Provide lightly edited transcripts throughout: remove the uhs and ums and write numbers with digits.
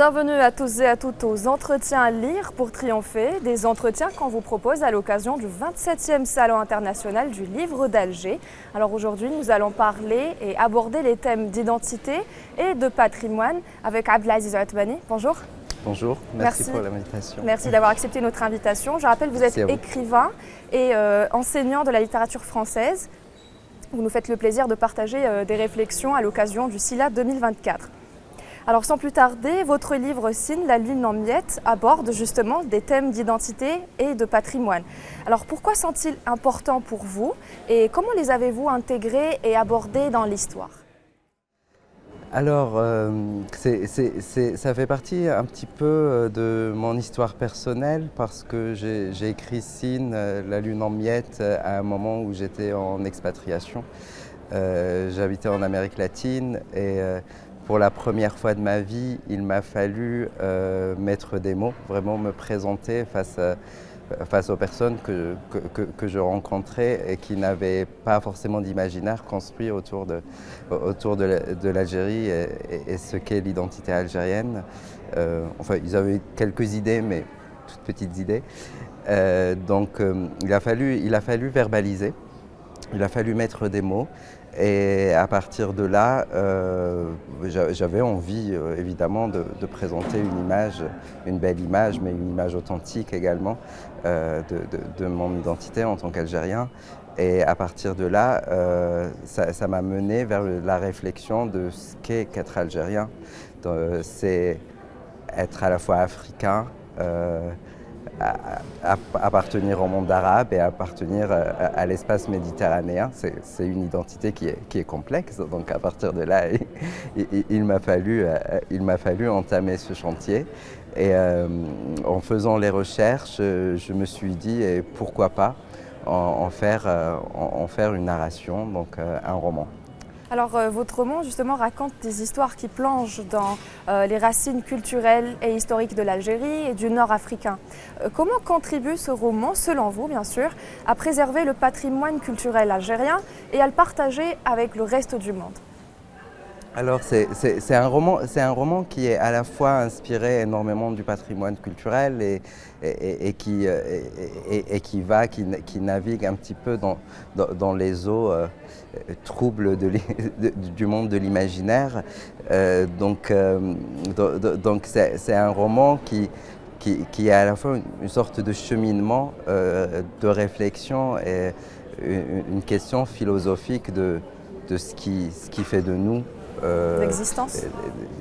Bienvenue à tous et à toutes aux entretiens Lire pour triompher, des entretiens qu'on vous propose à l'occasion du 27e Salon international du livre d'Alger. Alors aujourd'hui, nous allons parler et aborder les thèmes d'identité et de patrimoine avec Abdelaziz Othmani. Bonjour. Bonjour, merci pour l'invitation. Merci d'avoir accepté notre invitation. Je rappelle, vous êtes écrivain et enseignant de la littérature française. Vous nous faites le plaisir de partager des réflexions à l'occasion du SILA 2024. Alors sans plus tarder, votre livre Sin, La Lune en miettes aborde justement des thèmes d'identité et de patrimoine. Alors pourquoi sont-ils importants pour vous et comment les avez-vous intégrés et abordés dans l'histoire ? Alors, ça fait partie un petit peu de mon histoire personnelle parce que j'ai écrit Sin, La Lune en miettes à un moment où j'étais en expatriation. J'habitais en Amérique latine et pour la première fois de ma vie, il m'a fallu mettre des mots, vraiment me présenter face aux personnes que je rencontrais et qui n'avaient pas forcément d'imaginaire construit autour de l'Algérie et ce qu'est l'identité algérienne. Enfin, ils avaient quelques idées, mais toutes petites idées. Donc, il a fallu verbaliser, il a fallu mettre des mots. Et à partir de là, j'avais envie évidemment de présenter une image, une belle image, mais une image authentique également de mon identité en tant qu'Algérien. Et à partir de là, ça m'a mené vers la réflexion de ce qu'est qu'être algérien. C'est être à la fois africain, appartenir au monde arabe et appartenir à l'espace méditerranéen. C'est une identité qui est complexe, donc à partir de là, il m'a fallu entamer ce chantier. Et en faisant les recherches, je me suis dit, et pourquoi pas en faire une narration, donc un roman. Alors votre roman justement raconte des histoires qui plongent dans les racines culturelles et historiques de l'Algérie et du Nord africain. Comment contribue ce roman, selon vous bien sûr, à préserver le patrimoine culturel algérien et à le partager avec le reste du monde ? Alors c'est un roman qui est à la fois inspiré énormément du patrimoine culturel et qui navigue un petit peu dans les eaux troubles du monde de l'imaginaire. Donc c'est un roman qui est à la fois une sorte de cheminement, de réflexion et une question philosophique de ce qui fait de nous. L'existence ?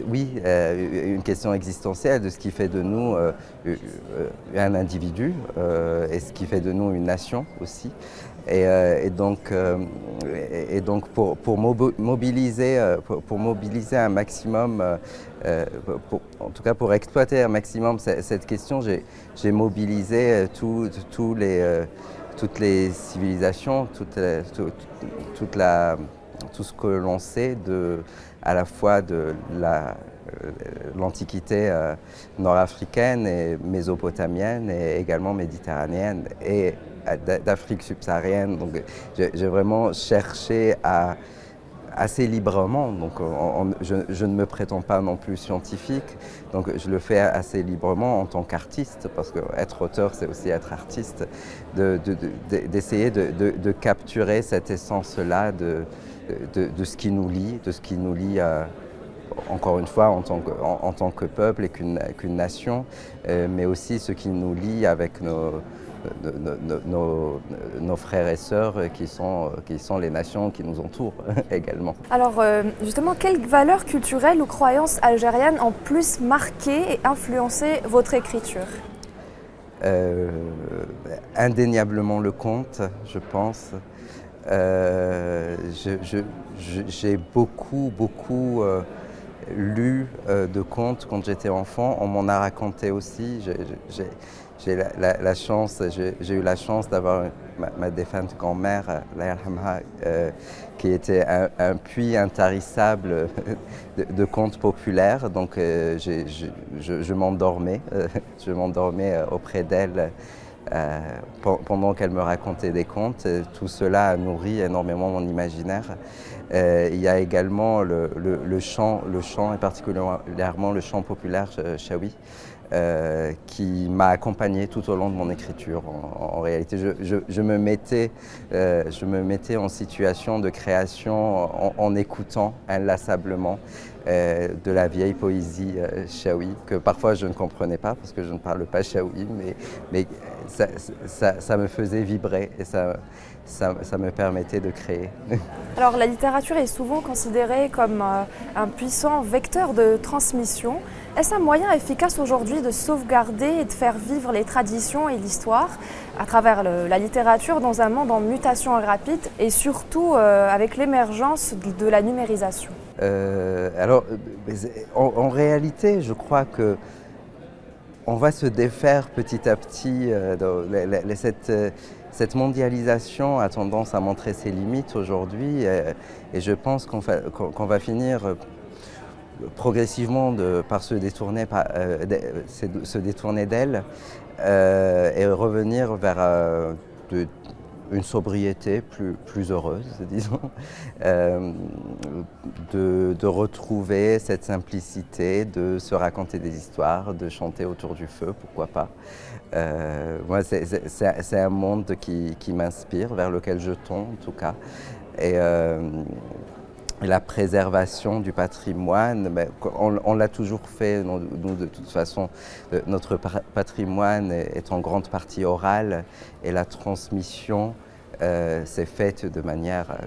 Oui, une question existentielle de ce qui fait de nous un individu et ce qui fait de nous une nation aussi. Et donc pour mobiliser un maximum, en tout cas pour exploiter un maximum cette question, j'ai mobilisé toutes les civilisations, tout ce que l'on sait à la fois de l'Antiquité nord-africaine et mésopotamienne et également méditerranéenne et d'Afrique subsaharienne. Donc j'ai vraiment cherché assez librement, donc je ne me prétends pas non plus scientifique, donc je le fais assez librement en tant qu'artiste, parce qu'être auteur c'est aussi être artiste, d'essayer de capturer cette essence-là de ce qui nous lie, encore une fois en tant que peuple et qu'une nation, mais aussi ce qui nous lie avec nos frères et sœurs qui sont les nations qui nous entourent également. Alors justement, quelles valeurs culturelles ou croyances algériennes ont plus marqué et influencé votre écriture ? Indéniablement le conte, je pense. J'ai beaucoup lu de contes quand j'étais enfant. On m'en a raconté aussi. J'ai eu la chance d'avoir ma défunte grand-mère, Allah yarhamha, qui était un puits intarissable de contes populaires. Donc je m'endormais auprès d'elle pendant qu'elle me racontait des contes. Tout cela a nourri énormément mon imaginaire. Il y a également le chant et particulièrement le chant populaire chaoui, qui m'a accompagné tout au long de mon écriture. En réalité, je me mettais en situation de création en écoutant inlassablement de la vieille poésie chaoui, que parfois je ne comprenais pas parce que je ne parle pas chaoui, mais ça me faisait vibrer et ça me permettait de créer. Alors la littérature est souvent considérée comme un puissant vecteur de transmission. Est-ce un moyen efficace aujourd'hui de sauvegarder et de faire vivre les traditions et l'histoire à travers la littérature dans un monde en mutation rapide et surtout avec l'émergence de la numérisation? En réalité, je crois que on va se défaire petit à petit. Cette mondialisation a tendance à montrer ses limites aujourd'hui et je pense qu'on va finir progressivement par se détourner d'elle et revenir vers une sobriété plus heureuse, disons, de retrouver cette simplicité, de se raconter des histoires, de chanter autour du feu, pourquoi pas. Moi, c'est un monde qui m'inspire, vers lequel je tends en tout cas. Et la préservation du patrimoine, on l'a toujours fait, nous de toute façon, notre patrimoine est en grande partie oral et la transmission s'est faite de manière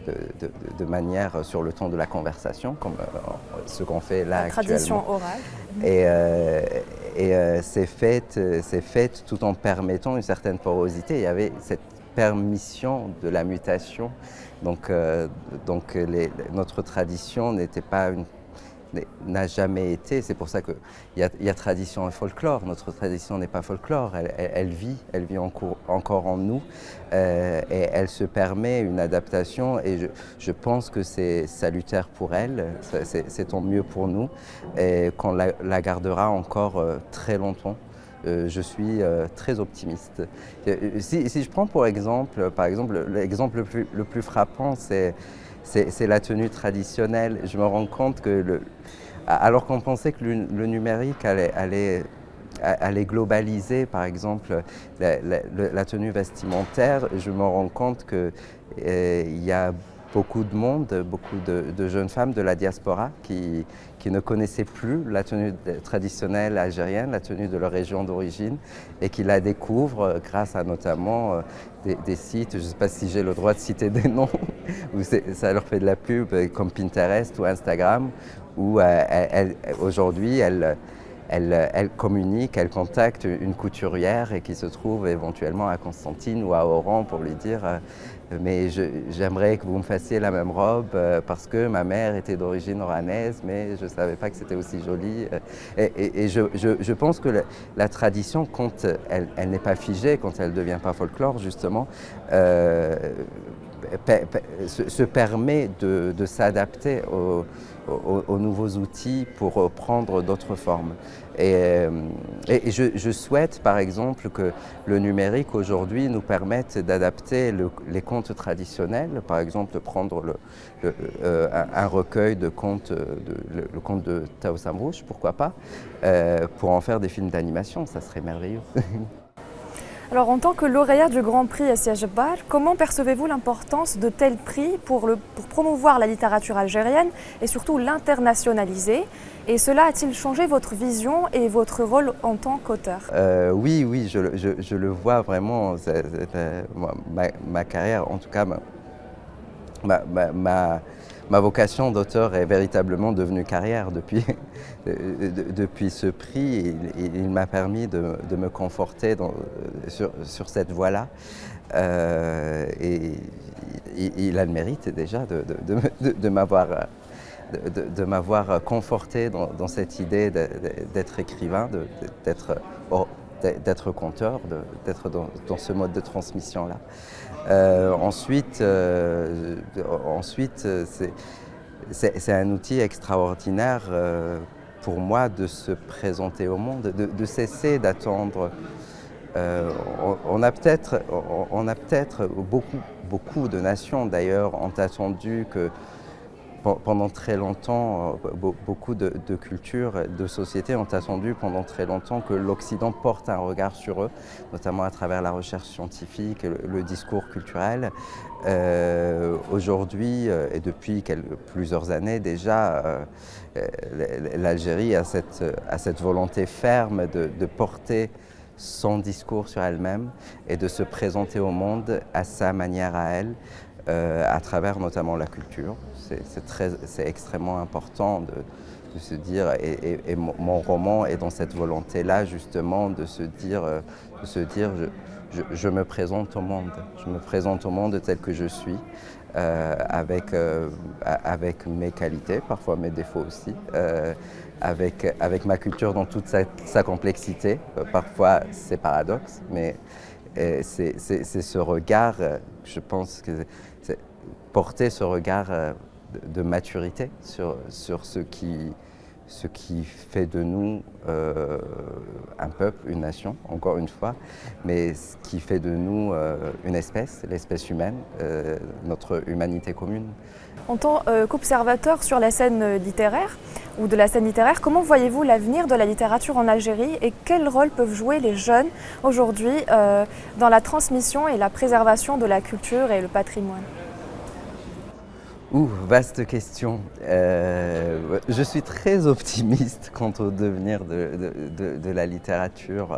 sur le ton de la conversation, comme ce qu'on fait là actuellement. La tradition orale. Et c'est fait tout en permettant une certaine porosité. Il y avait cette permission de la mutation. Donc notre tradition n'a jamais été, c'est pour ça qu'il y a tradition et folklore. Notre tradition n'est pas folklore, elle vit encore en nous et elle se permet une adaptation et je pense que c'est salutaire pour elle, c'est tant mieux pour nous et qu'on la gardera encore très longtemps. Je suis très optimiste. Si je prends par exemple, l'exemple le plus frappant, c'est la tenue traditionnelle. Je me rends compte que, alors qu'on pensait que le numérique allait globaliser, par exemple, la tenue vestimentaire, je me rends compte qu'il y a beaucoup de monde, beaucoup de jeunes femmes de la diaspora qui ne connaissaient plus la tenue traditionnelle algérienne, la tenue de leur région d'origine, et qui la découvrent grâce à notamment des sites, je ne sais pas si j'ai le droit de citer des noms, où ça leur fait de la pub, comme Pinterest ou Instagram, où aujourd'hui elle communique, elle contacte une couturière et qui se trouve éventuellement à Constantine ou à Oran pour lui dire mais j'aimerais que vous me fassiez la même robe parce que ma mère était d'origine oranaise mais je ne savais pas que c'était aussi joli. Et je pense que la tradition, quand elle n'est pas figée, quand elle ne devient pas folklore justement, se permet de s'adapter aux nouveaux outils pour prendre d'autres formes. Et je souhaite par exemple que le numérique aujourd'hui nous permette d'adapter les contes traditionnels, par exemple prendre un recueil de contes, le conte de Tao Samrouche, pourquoi pas, pour en faire des films d'animation, ça serait merveilleux. Alors en tant que lauréat du Grand Prix Assia Jebbar, comment percevez-vous l'importance de tels prix pour promouvoir la littérature algérienne et surtout l'internationaliser? Et cela a-t-il changé votre vision et votre rôle en tant qu'auteur? Oui, je le vois vraiment. Ma carrière, en tout cas, ma vocation d'auteur est véritablement devenue carrière depuis ce prix. Il m'a permis de me conforter sur cette voie-là. Et il a le mérite déjà de m'avoir conforté dans cette idée d'être écrivain, d'être conteur, d'être dans ce mode de transmission-là. Ensuite, c'est un outil extraordinaire pour moi de se présenter au monde, de cesser d'attendre On a peut-être beaucoup de nations d'ailleurs ont attendu que pendant très longtemps, beaucoup de cultures, de sociétés ont attendu pendant très longtemps que l'Occident porte un regard sur eux, notamment à travers la recherche scientifique, le discours culturel. Aujourd'hui, et depuis plusieurs années déjà, l'Algérie a cette volonté ferme de porter son discours sur elle-même et de se présenter au monde à sa manière à elle, à travers notamment la culture. C'est extrêmement important de se dire, et mon roman est dans cette volonté-là justement de se dire je me présente au monde, tel que je suis, avec mes qualités, parfois mes défauts aussi, avec ma culture dans toute sa complexité. Parfois c'est paradoxe, mais c'est ce regard, je pense que c'est porter ce regard de maturité sur ce qui fait de nous un peuple, une nation, encore une fois, mais ce qui fait de nous une espèce, l'espèce humaine, notre humanité commune. En tant qu'observateur sur la scène littéraire, ou de la scène littéraire, comment voyez-vous l'avenir de la littérature en Algérie et quel rôle peuvent jouer les jeunes aujourd'hui dans la transmission et la préservation de la culture et le patrimoine ? Vaste question. Je suis très optimiste quant au devenir de la littérature.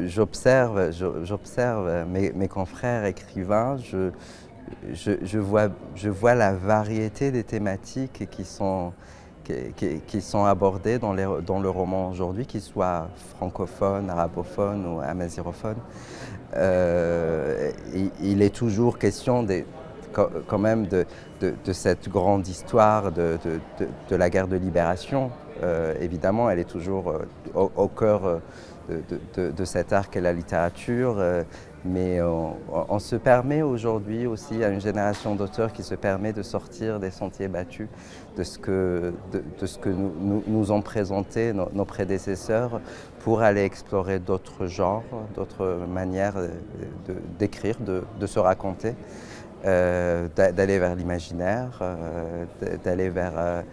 J'observe mes confrères écrivains, je vois la variété des thématiques qui sont abordées dans le roman aujourd'hui, qu'ils soient francophones, arabophones ou amazirophones. Il est toujours question quand même de cette grande histoire de la guerre de libération. Évidemment, elle est toujours au cœur de cet art qu'est la littérature, mais on se permet aujourd'hui aussi à une génération d'auteurs qui se permet de sortir des sentiers battus, de ce que nous ont présenté nos prédécesseurs, pour aller explorer d'autres genres, d'autres manières d'écrire, de se raconter, d'aller vers l'imaginaire, d'aller vers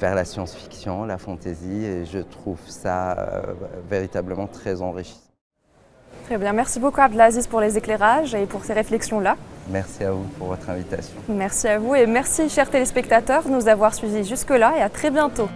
la science-fiction, la fantaisie, et je trouve ça véritablement très enrichissant. Très bien, merci beaucoup Abdelaziz pour les éclairages et pour ces réflexions-là. Merci à vous pour votre invitation. Merci à vous et merci chers téléspectateurs de nous avoir suivis jusque-là et à très bientôt.